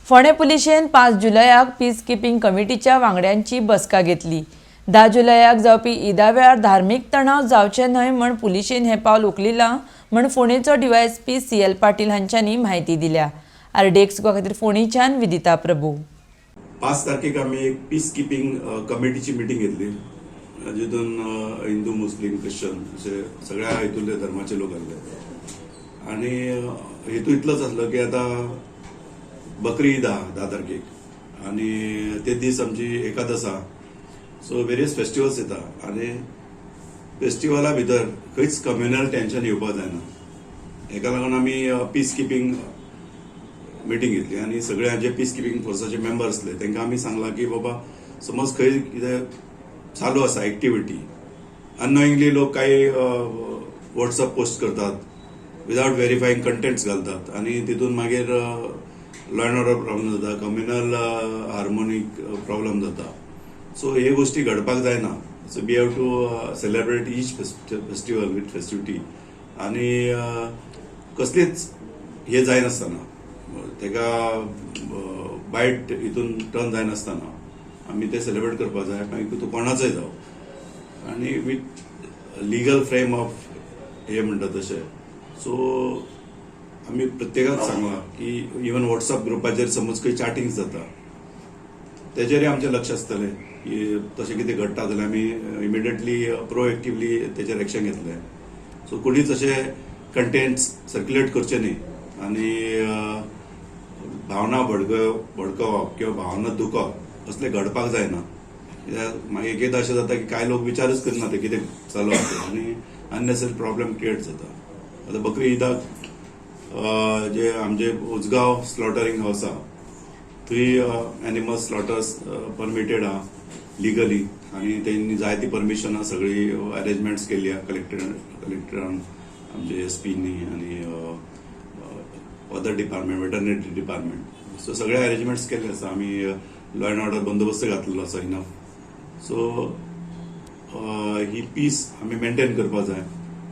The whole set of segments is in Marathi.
फोंडे पुलिशेन 5 जुलयाक पीस कीपिंग कमिटीच्या वांगड्यांची बसका घेतली। 10 जुलयाक जावपी ईदा वेळार धार्मिक तणाव जावचे न्हय म्हण पुलिशेन हे पावल उखलिलां म्हण फोंडेचो डीवायएसपी CL पाटील हांच्यांनी माहिती दिल्या। RDX खातीर फोंडेच्यान विदिता प्रभू। 5 तारखेक आम्ही एक पीस कीपिंग कमिटीची मीटिंग घेतली, जितून हिंदू, मुस्लिम, ख्रिश्चन असे सगळ्या हितूंतले धर्माचे लोक आसले। आणि हेतू इतलोच आसलो की आता बकरी ईद आहा 10 तारखेक आणि ते दीस आमची एकादश आहा। सो वेरियस फेस्टिवल्स येता आणि फेस्टिवला भितर खंयच कम्युनल टेन्शन येवपाक जायना। हेका लागून आमी पीस कीपिंग मीटिंग घेतली आणि सगळे जे पीस कीपिंग फोर्साचे मेंबर असले तांकां आमी सांगला की बाबा समज खंय कितें चालू आसा एक्टिविटी, अननोइंगली लोक काही व्हॉट्सअप पोस्ट करतात, विदाउट व्हेरीफाईंग कंटेंट्स घालतात आणि तितून मागीर लॉ अँड ऑर्डर प्रॉब्लेम जाता, कम्युनल हार्मोनिक प्रॉब्लेम जाता। सो हे गोष्टी घडपाक जायना। So we have to celebrate each festival with festivity आणि कसलीच हे जायनासतना तेका वायट हितून टर्न जायनासतना आमी ते सेलिब्रेट करपाक जाय, मागीर तो कोणाचोय जावं आणि विथ लिगल फ्रेम ऑफ हे म्हणटा तशें। सो आमी प्रत्येकाक सांगला की इवन व्हॉट्सअप ग्रुपाचेर समज खंय चॅटिंग्स जाता तेजेरय आमचें लक्ष आसतलें की तशें कितें घडटा जाल्यार आमी इमिडिएटली प्रोएक्टिवली तेजेर एक्शन घेतलें। सो कोणीच अशे कंटेंट्स सर्क्युलेट करचे न्ही आणि भावना भडकवप किंवा भावना दुखोवप असले घडपाक जायना। मागीर एकदा अशें जाता की कांय लोक विचारच करना ते कितें चालू आसा आणि अननेसेसरी प्रॉब्लेम क्रिएट जाता। आतां बकरी ईदाक जे आमचे उजगांव स्लॉटरिंग हाऊस आहा थंय एनिमल स्लॉटर्स परमिटेड आहा लिगली आणि त्यांनी जायती परमिशनां सगळी अरेंजमेंट्स केल्ली आहा कलेक्टरान, आमचे SPनी आणि other department, veterinary department. So सगळे अरेंजमेंट्स केल्ले आसा। आमी लॉ अँड ऑर्डर बंदोबस्त घातलेलो आसा इनफ। सो ही पीस आमी मेंटेन करपाक जाय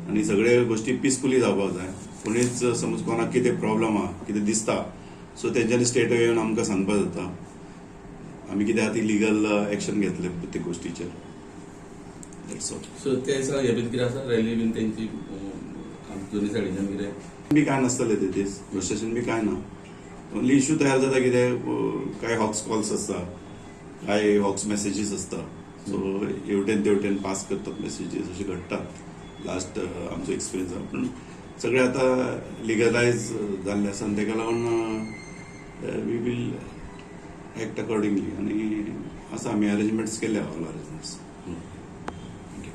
आणि सगळे गोष्टी पीसफुली जावपाक जाय। कोणीच समज कोणाक कितें प्रॉब्लेम आहा, कितें दिसता, सो तेंच्यांनी स्टेट येवन आमकां सांगपाक जाता। आमी कितें आहा ती लिगल एक्शन घेतले प्रत्येक गोष्टीचेर। That's all. सो त्या दिसा हे बीन कितें आसा, रॅली बीन तेंची दोन्ही सायडीच्यान कितें बी काय नसतले ते दीस, प्रोसेशन बी काय ना। ओन्ली इश्यू तयार जाता कितें काय हॉक्स कॉल्स आसता, काय हॉक्स मेसेजीस आसता। सो हेवटेन तेवटेन पास करतात मेसेजीस, अशें घडटात। लास्ट आमचो एक्सपिरियन्स आहा, पूण सगळे आता लिगलायज जाल्ले आसा आनी तेका लागून वी वील एक्ट अकॉर्डिंगली आणि आसा आमी अरेंजमेंट्स केले ऑल अरेंजमेंट्स।